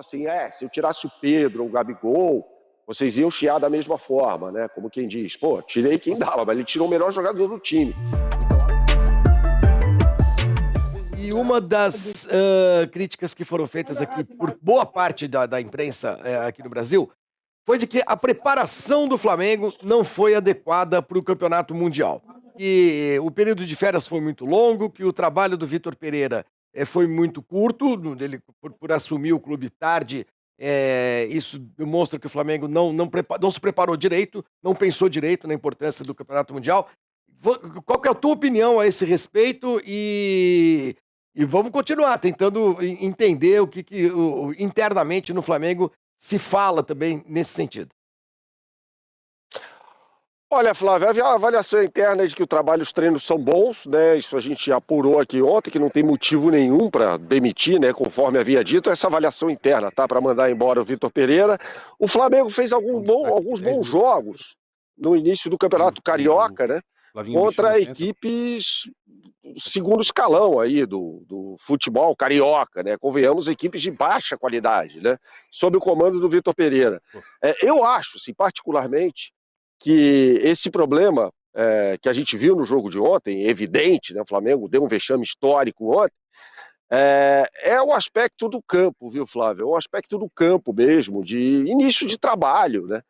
assim, se eu tirasse o Pedro ou o Gabigol, vocês iam chiar da mesma forma, né? Como quem diz, pô, tirei quem dava, mas ele tirou o melhor jogador do time. E uma das críticas que foram feitas aqui por boa parte da imprensa aqui no Brasil foi de que a preparação do Flamengo não foi adequada para o Campeonato Mundial. Que o período de férias foi muito longo, que o trabalho do Vitor Pereira foi muito curto, dele, por assumir o clube tarde. Isso demonstra que o Flamengo não se preparou direito, não pensou direito na importância do Campeonato Mundial. Qual que é a tua opinião a esse respeito? E vamos continuar tentando entender o que internamente no Flamengo se fala também nesse sentido. Olha, Flávio, havia uma avaliação interna de que o trabalho, os treinos são bons, né? Isso a gente apurou aqui ontem, que não tem motivo nenhum para demitir, né? Conforme havia dito, essa avaliação interna, tá? Para mandar embora o Vitor Pereira. O Flamengo fez alguns bons jogos no início do Campeonato Carioca, né? Contra equipes do segundo escalão aí do futebol carioca, né? Convenhamos, equipes de baixa qualidade, né? Sob o comando do Vitor Pereira. Eu acho, assim, particularmente, que esse problema que a gente viu no jogo de ontem, evidente, né? O Flamengo deu um vexame histórico ontem, é o aspecto do campo, viu, Flávio? É o aspecto do campo mesmo, de início de trabalho, né?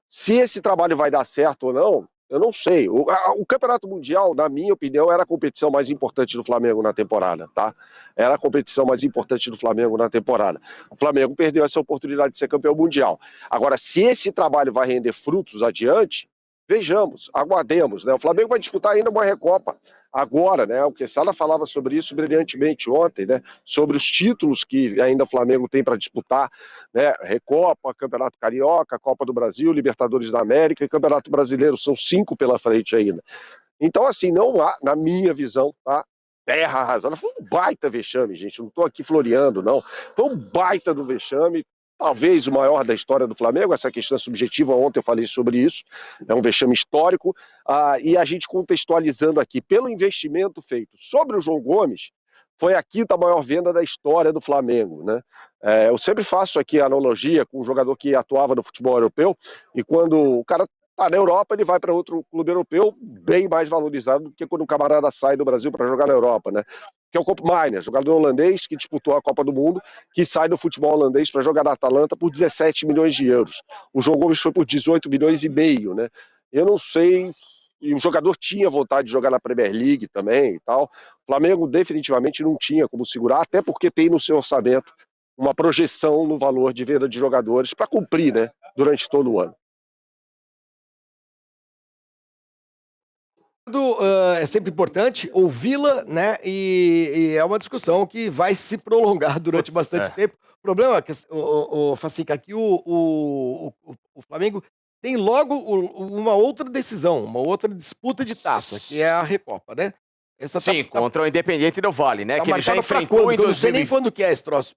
Se esse trabalho vai dar certo ou não, eu não sei. O Campeonato Mundial, na minha opinião, era a competição mais importante do Flamengo na temporada, tá? Era a competição mais importante do Flamengo na temporada. O Flamengo perdeu essa oportunidade de ser campeão mundial. Agora, se esse trabalho vai render frutos adiante, vejamos, aguardemos, né? O Flamengo vai disputar ainda uma Recopa agora, né? O Quesada falava sobre isso brilhantemente ontem, né? Sobre os títulos que ainda o Flamengo tem para disputar, né? Recopa, Campeonato Carioca, Copa do Brasil, Libertadores da América e Campeonato Brasileiro, são 5 pela frente ainda. Então, assim, não há, na minha visão, tá? Terra arrasada, foi um baita vexame, gente, não estou aqui floreando, não. Foi um baita do vexame, talvez o maior da história do Flamengo, essa questão é subjetiva, ontem eu falei sobre isso, é um vexame histórico, e a gente contextualizando aqui, pelo investimento feito sobre o João Gomes, foi a 5ª maior venda da história do Flamengo, né? Eu sempre faço aqui a analogia com um jogador que atuava no futebol europeu, e quando o cara está na Europa, ele vai para outro clube europeu bem mais valorizado do que quando o camarada sai do Brasil para jogar na Europa, né? Que é o Koop Meiners, jogador holandês que disputou a Copa do Mundo, que sai do futebol holandês para jogar na Atalanta por 17 milhões de euros. O João Gomes foi por 18 milhões e meio, né? Eu não sei, e o jogador tinha vontade de jogar na Premier League também e tal. O Flamengo definitivamente não tinha como segurar, até porque tem no seu orçamento uma projeção no valor de venda de jogadores para cumprir, né? Durante todo o ano. É sempre importante ouvi-la, né? E é uma discussão que vai se prolongar durante bastante tempo. O problema é que, Facica, aqui o Flamengo tem logo uma outra decisão, uma outra disputa de taça, que é a Recopa, né? Sim, contra o Independiente do Vale, né? Tá Que ele já marcado pra enfrentou quando? em Eu não sei nem 2020. quando que é esse troço.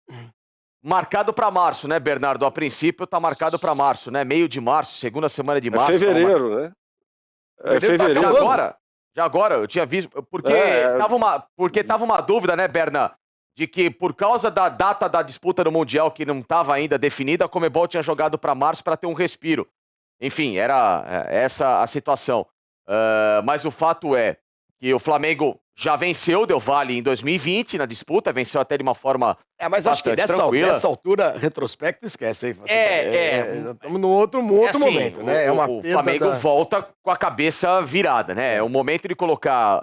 Marcado para março, né, Bernardo? A princípio tá marcado para março, né? Meio de março, segunda semana de março. Fevereiro, né? Fevereiro. Já agora, eu tinha visto, porque tava uma dúvida, né, Berna, de que por causa da data da disputa do Mundial que não estava ainda definida, a Conmebol tinha jogado para março para ter um respiro. Enfim, era essa a situação. Mas o fato é que o Flamengo já venceu o Del Valle em 2020 na disputa, venceu até de uma forma mas acho que nessa altura, retrospecto, esquece, hein? Estamos num outro assim, momento, né? É uma o Flamengo volta com a cabeça virada, né? É o momento de colocar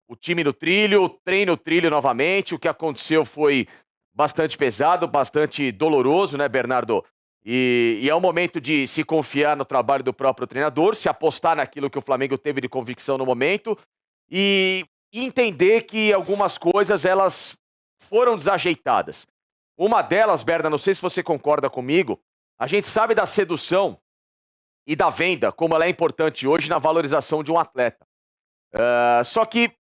o time no trilho, o trem no trilho novamente. O que aconteceu foi bastante pesado, bastante doloroso, né, Bernardo? E é o momento de se confiar no trabalho do próprio treinador, se apostar naquilo que o Flamengo teve de convicção no momento e entender que algumas coisas elas foram desajeitadas. Uma delas, Berna, não sei se você concorda comigo, a gente sabe da sedução e da venda, como ela é importante hoje na valorização de um atleta. Só que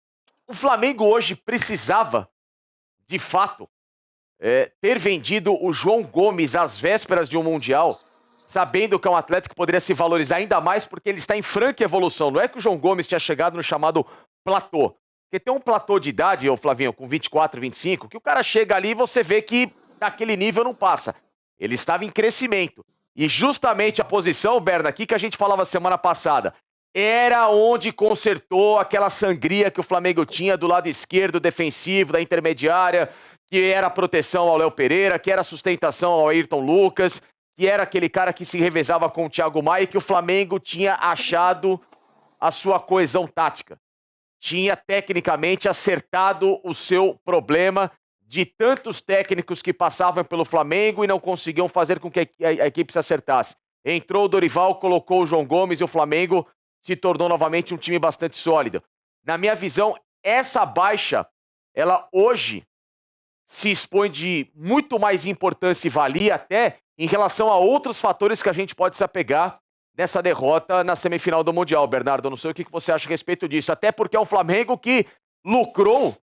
o Flamengo hoje precisava, de fato, ter vendido o João Gomes às vésperas de um Mundial, sabendo que é um atleta que poderia se valorizar ainda mais porque ele está em franca evolução. Não é que o João Gomes tinha chegado no chamado platô. Porque tem um platô de idade, Flavinho, com 24, 25, que o cara chega ali e você vê que daquele nível não passa. Ele estava em crescimento. E justamente a posição, Berna, aqui que a gente falava semana passada, era onde consertou aquela sangria que o Flamengo tinha do lado esquerdo, defensivo, da intermediária, que era proteção ao Léo Pereira, que era sustentação ao Ayrton Lucas, que era aquele cara que se revezava com o Thiago Maia e que o Flamengo tinha achado a sua coesão tática. Tinha tecnicamente acertado o seu problema de tantos técnicos que passavam pelo Flamengo e não conseguiam fazer com que a equipe se acertasse. Entrou o Dorival, colocou o João Gomes e o Flamengo se tornou novamente um time bastante sólido. Na minha visão, essa baixa, ela hoje se expõe de muito mais importância e valia até em relação a outros fatores que a gente pode se apegar nessa derrota na semifinal do Mundial. Bernardo, eu não sei o que você acha a respeito disso, até porque é um Flamengo que lucrou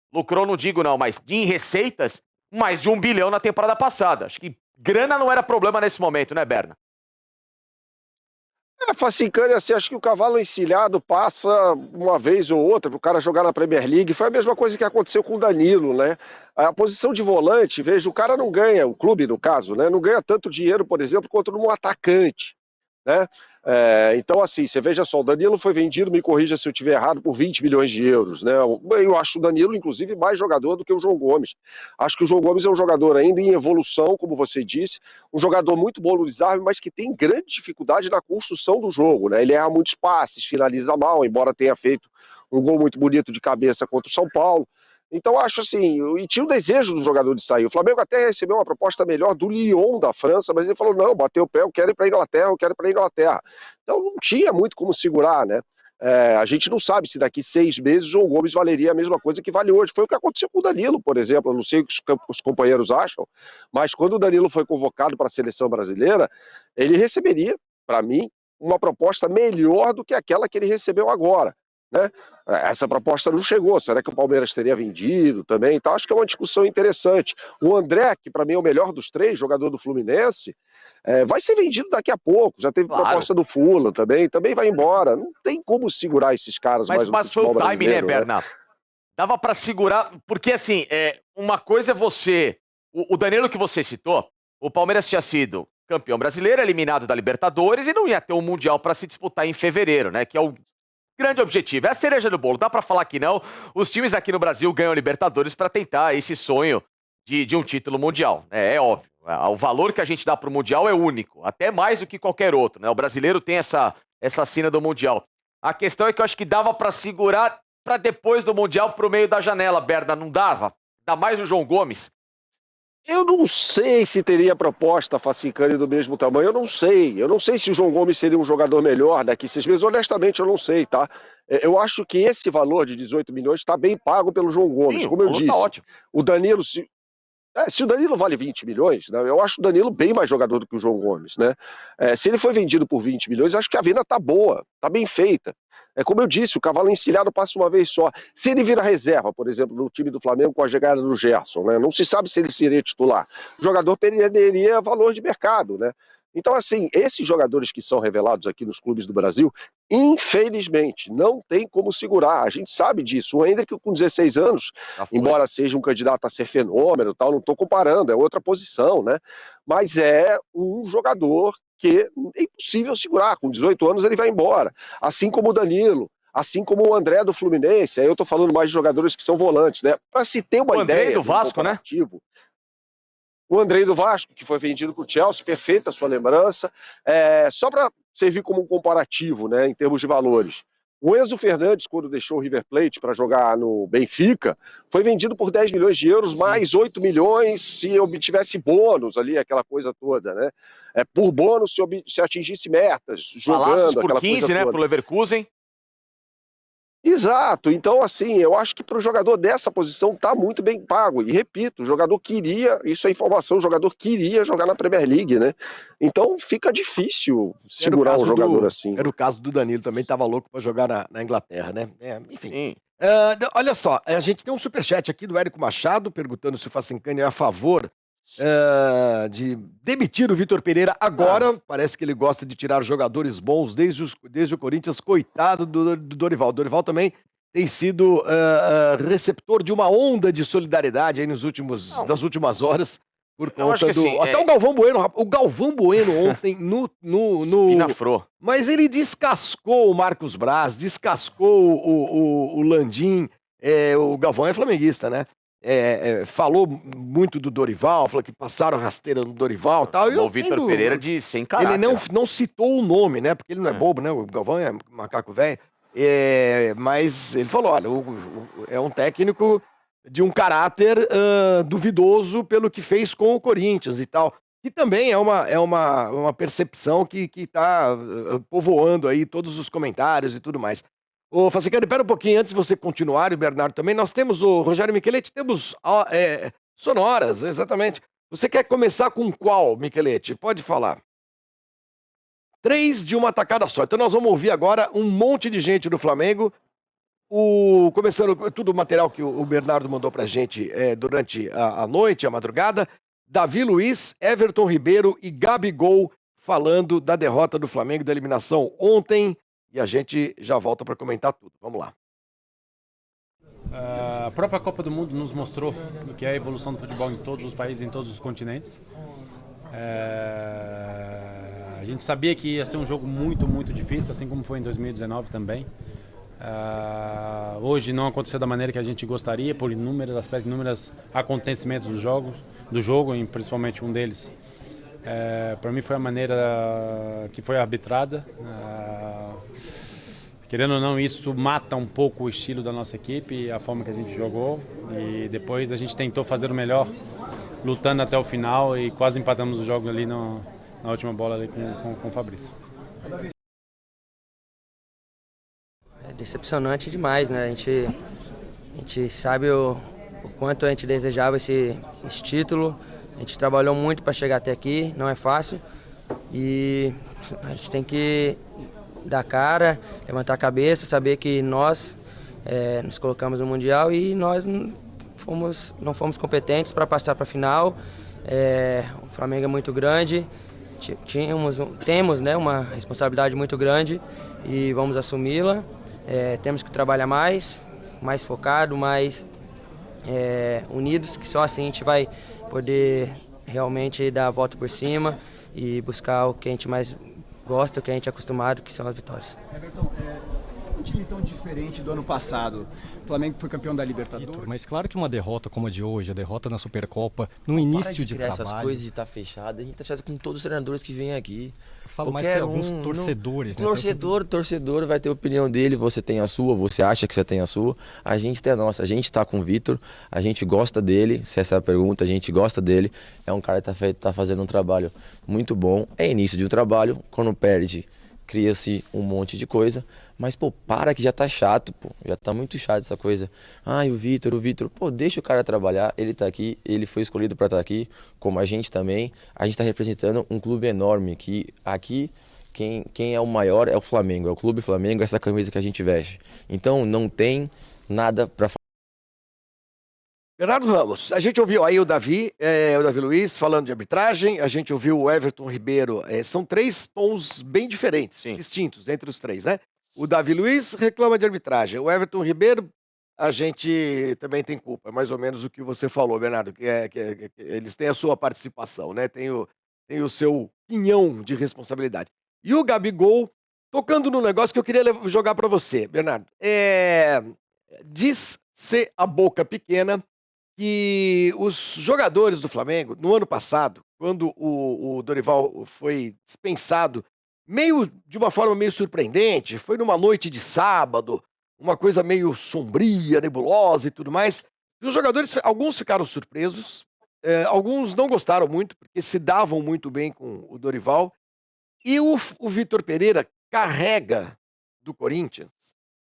não digo não, mas em receitas, mais de 1 bilhão na temporada passada. Acho que grana não era problema nesse momento, né, Berna? Facincani, assim, acho que o cavalo encilhado passa uma vez ou outra para o cara jogar na Premier League. Foi a mesma coisa que aconteceu com o Danilo, né? A posição de volante, veja, o cara não ganha, o clube no caso, né? Não ganha tanto dinheiro, por exemplo, quanto num atacante, né? Então, assim, você veja só, o Danilo foi vendido, me corrija se eu estiver errado, por 20 milhões de euros, né? Eu acho o Danilo, inclusive, mais jogador do que o João Gomes. Acho que o João Gomes é um jogador ainda em evolução, como você disse, um jogador muito bom no desarme, mas que tem grande dificuldade na construção do jogo, né? Ele erra muitos passes, finaliza mal, embora tenha feito um gol muito bonito de cabeça contra o São Paulo. Então, acho assim, e tinha o desejo do jogador de sair. O Flamengo até recebeu uma proposta melhor do Lyon da França, mas ele falou: não, bateu o pé, eu quero ir para a Inglaterra, eu quero ir para a Inglaterra. Então, não tinha muito como segurar, né? A gente não sabe se daqui 6 meses o João Gomes valeria a mesma coisa que vale hoje. Foi o que aconteceu com o Danilo, por exemplo. Eu não sei o que os companheiros acham, mas quando o Danilo foi convocado para a seleção brasileira, ele receberia, para mim, uma proposta melhor do que aquela que ele recebeu agora, né? Essa proposta não chegou. Será que o Palmeiras teria vendido também? Então, acho que é uma discussão interessante. O André, que para mim é o melhor dos três, jogador do Fluminense, vai ser vendido daqui a pouco. Já teve proposta do Fulham também vai embora. Não tem como segurar esses caras mais no Mas foi futebol o time, né, brasileiro, Bernardo? Dava pra segurar, porque assim, uma coisa é você... O Danilo que você citou, o Palmeiras tinha sido campeão brasileiro, eliminado da Libertadores e não ia ter um Mundial pra se disputar em fevereiro, né? Que é o grande objetivo. É a cereja do bolo, dá pra falar que não. Os times aqui no Brasil ganham Libertadores pra tentar esse sonho de um título mundial, né? É óbvio. O valor que a gente dá pro Mundial é único, até mais do que qualquer outro, né? O brasileiro tem essa sina do Mundial. A questão é que eu acho que dava pra segurar pra depois do Mundial pro meio da janela, Berna, não dava? Dá mais o João Gomes? Eu não sei se teria proposta Facincani do mesmo tamanho, eu não sei. Eu não sei se o João Gomes seria um jogador melhor daqui 6 meses, honestamente eu não sei, tá? Eu acho que esse valor de 18 milhões está bem pago pelo João Gomes, Sim, como eu o valor disse. tá ótimo. O Danilo, se o Danilo vale 20 milhões, né, eu acho o Danilo bem mais jogador do que o João Gomes, né? Se ele foi vendido por 20 milhões, acho que a venda tá boa, tá bem feita. Como eu disse, o cavalo encilhado passa uma vez só. Se ele vira reserva, por exemplo, no time do Flamengo com a chegada do Gerson, né, não se sabe se ele seria titular. O jogador perderia valor de mercado, né? Então, assim, esses jogadores que são revelados aqui nos clubes do Brasil, infelizmente, não tem como segurar. A gente sabe disso. O Endrick, com 16 anos, embora seja um candidato a ser fenômeno, tal, não estou comparando, é outra posição, né? Mas é um jogador que é impossível segurar. Com 18 anos ele vai embora. Assim como o Danilo, assim como o André do Fluminense. Aí eu estou falando mais de jogadores que são volantes, né? Para se ter uma ideia. O André do Vasco, né? O Andrei do Vasco, que foi vendido para o Chelsea, perfeita a sua lembrança. Só para servir como um comparativo, né, em termos de valores. O Enzo Fernandes, quando deixou o River Plate para jogar no Benfica, foi vendido por 10 milhões de euros, mais 8 milhões se obtivesse bônus ali, aquela coisa toda, né? Por bônus se atingisse metas, jogando, Palácios por aquela 15, coisa né, toda. pro Leverkusen. Exato, então assim, eu acho que para o jogador dessa posição tá muito bem pago, e repito, o jogador queria, isso é informação, o jogador queria jogar na Premier League, né? Então fica difícil segurar um jogador assim. Era o caso do Danilo, também estava louco para jogar na Inglaterra, né? Enfim. Sim. Olha só, a gente tem um superchat aqui do Érico Machado, perguntando se o Facincani é a favor de demitir o Vitor Pereira agora. Parece que ele gosta de tirar jogadores bons desde o Corinthians, coitado do Dorival. O Dorival também tem sido receptor de uma onda de solidariedade aí nas últimas horas. Por Eu acho conta que do. assim, Até o Galvão Bueno, o Galvão Bueno ontem espinafrou. Mas ele descascou o Marcos Braz, descascou o Landim. O Galvão é flamenguista, né? Falou muito do Dorival, falou que passaram rasteira no Dorival e tal. O Vitor Pereira de sem caráter. Ele não citou o nome, né? Porque ele não é bobo, né? O Galvão é macaco velho. Mas ele falou: olha, é um técnico de um caráter duvidoso pelo que fez com o Corinthians e tal. Que também é uma percepção que está povoando aí todos os comentários e tudo mais. Ô, Facicani, espera um pouquinho, antes de você continuar, e o Bernardo também, nós temos o Rogério Micheletti, temos sonoras, exatamente. Você quer começar com qual, Micheletti? Pode falar. 3 de uma tacada só. Então nós vamos ouvir agora um monte de gente do Flamengo, começando tudo o material que o Bernardo mandou pra gente durante a noite, a madrugada. Davi Luiz, Everton Ribeiro e Gabigol falando da derrota do Flamengo, da eliminação ontem. E a gente já volta para comentar tudo. Vamos lá. A própria Copa do Mundo nos mostrou o que é a evolução do futebol em todos os países, em todos os continentes. A gente sabia que ia ser um jogo muito, muito difícil, assim como foi em 2019 também. Hoje não aconteceu da maneira que a gente gostaria, por inúmeros aspectos, inúmeros acontecimentos do jogo, e principalmente um deles. Para mim foi a maneira que foi arbitrada. Querendo ou não, isso mata um pouco o estilo da nossa equipe, a forma que a gente jogou. E depois a gente tentou fazer o melhor, lutando até o final e quase empatamos o jogo ali na última bola ali com o Fabrício. É decepcionante demais, né? A gente sabe o quanto a gente desejava esse título. A gente trabalhou muito para chegar até aqui, não é fácil. E a gente tem que dar cara, levantar a cabeça, saber que nós nos colocamos no Mundial e nós não fomos competentes para passar para a final. O Flamengo é muito grande, temos, né, uma responsabilidade muito grande e vamos assumi-la. Temos que trabalhar mais focado, mais unidos, que só assim a gente vai poder realmente dar a volta por cima e buscar o que a gente mais gosta, o que a gente é acostumado, que são as vitórias. Everton, um time tão diferente do ano passado. O Flamengo foi campeão da Libertadores. Vitor, mas claro que uma derrota como a de hoje, a derrota na Supercopa, no início de trabalho... essas coisas de estar fechado, a gente está fechado com todos os treinadores que vêm aqui. Falo mais para alguns torcedores, né? Torcedor vai ter a opinião dele, você tem a sua, você acha que você tem a sua, a gente tem a nossa. A gente está com o Vitor, a gente gosta dele, se essa é a pergunta, a gente gosta dele. É um cara que tá fazendo um trabalho muito bom. É início de um trabalho, quando perde, cria-se um monte de coisa. Mas, para que já tá chato, já tá muito chato essa coisa. O Vitor, deixa o cara trabalhar, ele tá aqui, ele foi escolhido para estar aqui, como a gente também. A gente tá representando um clube enorme, que aqui quem é o maior é o Flamengo, é o Clube Flamengo, essa camisa que a gente veste. Então, não tem nada para falar. Bernardo Ramos, a gente ouviu aí o Davi Luiz falando de arbitragem, a gente ouviu o Everton Ribeiro, são 3 tons bem diferentes, sim, distintos entre os 3, né? O Davi Luiz reclama de arbitragem. O Everton Ribeiro, a gente também tem culpa. É mais ou menos o que você falou, Bernardo, que eles têm a sua participação, né? Tem o seu quinhão de responsabilidade. E o Gabigol, tocando no negócio que eu queria jogar para você, Bernardo. Diz ser a boca pequena que os jogadores do Flamengo, no ano passado, quando o Dorival foi dispensado, de uma forma meio surpreendente, foi numa noite de sábado, uma coisa meio sombria, nebulosa e tudo mais. E os jogadores, alguns ficaram surpresos, alguns não gostaram muito, porque se davam muito bem com o Dorival. E o Vitor Pereira carrega do Corinthians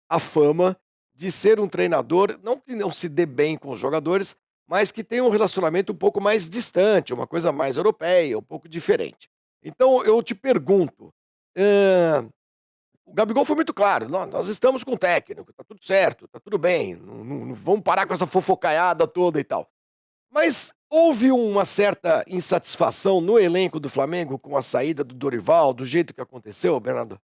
a fama de ser um treinador, não que não se dê bem com os jogadores, mas que tem um relacionamento um pouco mais distante, uma coisa mais europeia, um pouco diferente. Então eu te pergunto, o Gabigol foi muito claro, nós estamos com o técnico, tá tudo certo, tá tudo bem, não vamos parar com essa fofocaiada toda e tal. Mas houve uma certa insatisfação no elenco do Flamengo com a saída do Dorival, do jeito que aconteceu, Bernardo?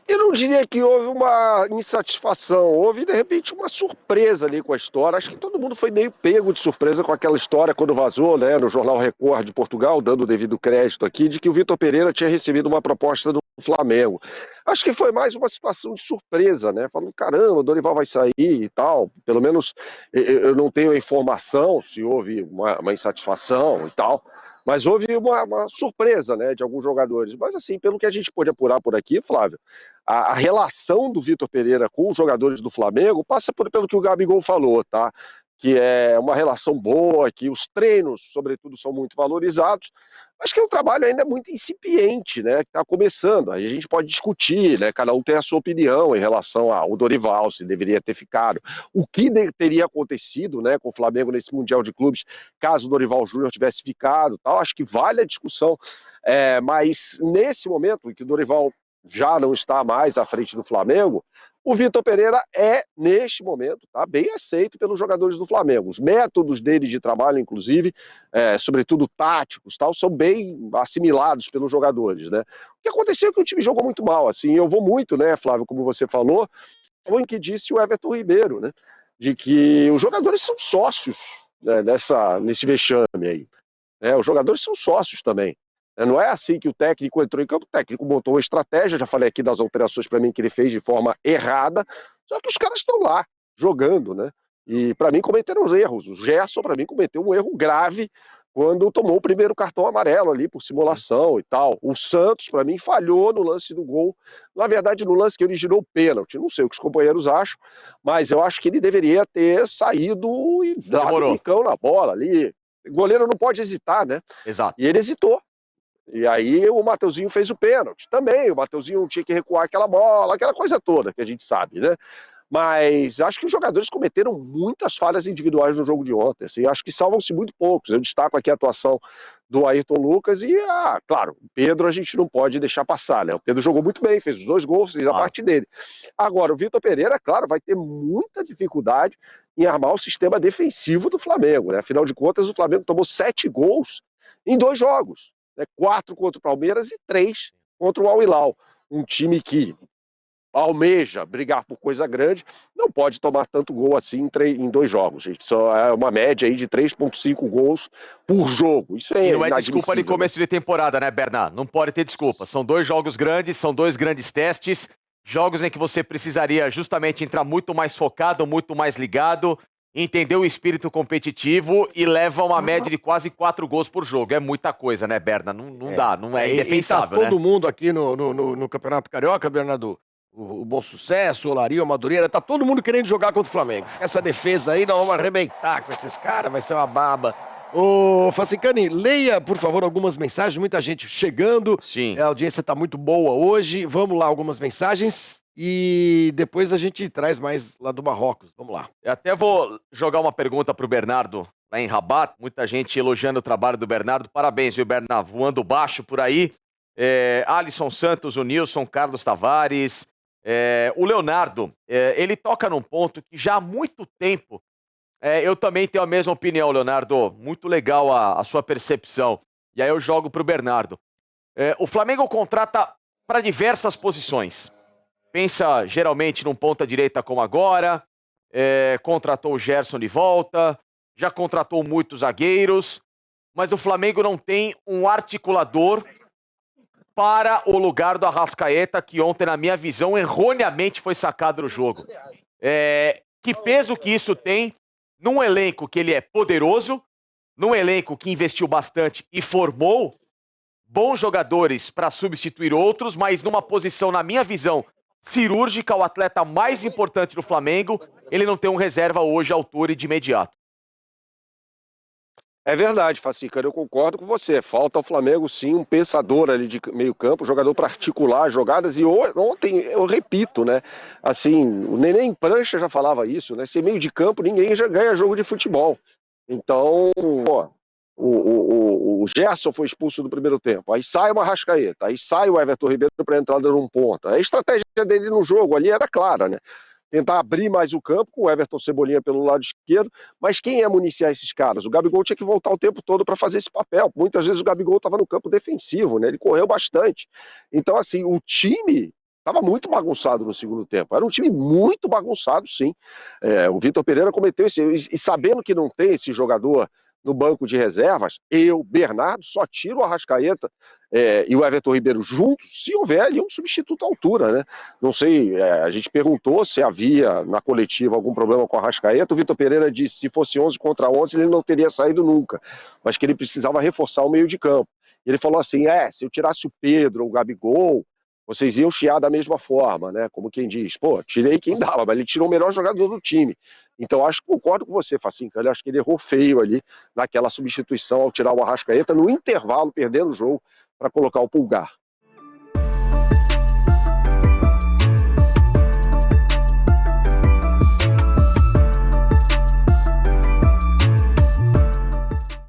Eu não diria que houve uma insatisfação, houve de repente uma surpresa ali com a história. Acho que todo mundo foi meio pego de surpresa com aquela história quando vazou, né, no jornal Record de Portugal, dando o devido crédito aqui, de que o Vitor Pereira tinha recebido uma proposta do Flamengo. Acho que foi mais uma situação de surpresa, né? Falando, caramba, o Dorival vai sair e tal. Pelo menos eu não tenho a informação se houve uma insatisfação e tal. Mas houve uma surpresa, né, de alguns jogadores. Mas assim, pelo que a gente pôde apurar por aqui, Flávio, a relação do Vitor Pereira com os jogadores do Flamengo passa pelo que o Gabigol falou, tá? Que é uma relação boa, que os treinos, sobretudo, são muito valorizados, mas que o trabalho ainda é muito incipiente, né? Que está começando. Aí a gente pode discutir, né? Cada um tem a sua opinião em relação ao Dorival, se deveria ter ficado. O que teria acontecido, né, com o Flamengo nesse Mundial de Clubes, caso o Dorival Júnior tivesse ficado, tal, acho que vale a discussão. Mas nesse momento em que o Dorival já não está mais à frente do Flamengo, o Vitor Pereira é, neste momento, tá, bem aceito pelos jogadores do Flamengo. Os métodos dele de trabalho, inclusive, sobretudo táticos, tal, são bem assimilados pelos jogadores, né? O que aconteceu é que o time jogou muito mal, assim, eu vou muito, né, Flávio, como você falou, foi o que disse o Everton Ribeiro, né, de que os jogadores são sócios, né, nesse vexame aí. Os jogadores são sócios também. Não é assim que o técnico entrou em campo, o técnico montou uma estratégia, já falei aqui das alterações para mim que ele fez de forma errada, só que os caras estão lá, jogando, né? E para mim cometeram os erros. O Gerson, para mim, cometeu um erro grave quando tomou o primeiro cartão amarelo ali por simulação e tal. O Santos, para mim, falhou no lance do gol. Na verdade, no lance que originou o pênalti. Não sei o que os companheiros acham, mas eu acho que ele deveria ter saído e dado um bicão na bola ali. O goleiro não pode hesitar, né? Exato. E ele hesitou. E aí o Mateuzinho fez o pênalti. Também, o Mateuzinho tinha que recuar aquela bola, aquela coisa toda que a gente sabe, né? Mas acho que os jogadores cometeram muitas falhas individuais no jogo de ontem. Assim, acho que salvam-se muito poucos. Eu destaco aqui a atuação do Ayrton Lucas e, claro, o Pedro a gente não pode deixar passar, né? O Pedro jogou muito bem, fez os 2 gols, fez a parte dele. Agora, o Vitor Pereira, claro, vai ter muita dificuldade em armar o sistema defensivo do Flamengo, né? Afinal de contas, o Flamengo tomou 7 gols em 2 jogos. 4 contra o Palmeiras e 3 contra o Al Hilal. Um time que almeja brigar por coisa grande, não pode tomar tanto gol assim em 2 jogos, gente. Só é uma média aí de 3,5 gols por jogo. Isso é não é desculpa de começo de temporada, né, Bernardo? Não pode ter desculpa. São 2 jogos grandes, são 2 grandes testes, jogos em que você precisaria justamente entrar muito mais focado, muito mais ligado, entender o espírito competitivo e leva uma média de quase 4 gols por jogo. É muita coisa, né, Berna? Não dá, não é indefensável, e tá todo mundo aqui no Campeonato Carioca, Bernardo, o Bom Sucesso, o Olaria, o Madureira, tá todo mundo querendo jogar contra o Flamengo. Essa defesa aí, nós vamos arrebentar com esses caras, vai ser uma baba. Ô, Facicani, leia, por favor, algumas mensagens, muita gente chegando. Sim. A audiência tá muito boa hoje. Vamos lá, algumas mensagens. E depois a gente traz mais lá do Marrocos. Vamos lá. Eu até vou jogar uma pergunta pro Bernardo lá em Rabat. Muita gente elogiando o trabalho do Bernardo. Parabéns, viu, Bernardo? Voando baixo por aí. Alisson Santos, o Nilson, Carlos Tavares. O Leonardo, ele toca num ponto que já há muito tempo eu também tenho a mesma opinião, Leonardo. Muito legal a sua percepção. E aí eu jogo pro Bernardo. O Flamengo contrata para diversas posições. Pensa geralmente num ponta-direita como agora, contratou o Gerson de volta, já contratou muitos zagueiros, mas o Flamengo não tem um articulador para o lugar do Arrascaeta, que ontem, na minha visão, erroneamente foi sacado do jogo. Que peso que isso tem num elenco que ele é poderoso, num elenco que investiu bastante e formou bons jogadores para substituir outros, mas numa posição, na minha visão, cirúrgica, o atleta mais importante do Flamengo, ele não tem um reserva hoje à altura e de imediato. É verdade, Facicano, eu concordo com você. Falta ao Flamengo, sim, um pensador ali de meio campo, jogador para articular jogadas. E ontem, eu repito, né? Assim, o Neném Prancha já falava isso, né? Sem meio de campo, ninguém já ganha jogo de futebol. Então, o Gerson foi expulso do primeiro tempo, aí sai o Arrascaeta, aí sai o Everton Ribeiro para a entrada num ponta. A estratégia dele no jogo ali era clara, né? Tentar abrir mais o campo com o Everton Cebolinha pelo lado esquerdo, mas quem ia municiar esses caras? O Gabigol tinha que voltar o tempo todo para fazer esse papel. Muitas vezes o Gabigol estava no campo defensivo, né? Ele correu bastante. Então, assim, o time Estava muito bagunçado no segundo tempo. Era um time muito bagunçado, sim. O Vitor Pereira cometeu esse... E sabendo que não tem esse jogador no banco de reservas, Bernardo, só tiro o Arrascaeta e o Everton Ribeiro juntos, se houver ali um substituto à altura, né? Não sei, a gente perguntou se havia na coletiva algum problema com o Arrascaeta. O Vitor Pereira disse que se fosse 11 contra 11 ele não teria saído nunca, mas que ele precisava reforçar o meio de campo. Ele falou assim, se eu tirasse o Pedro ou o Gabigol, vocês iam chiar da mesma forma, né? Como quem diz, pô, tirei quem dava, mas ele tirou o melhor jogador do time. Então, concordo com você, Facinca, acho que ele errou feio ali naquela substituição ao tirar o Arrascaeta no intervalo, perdendo o jogo, para colocar o Pulgar.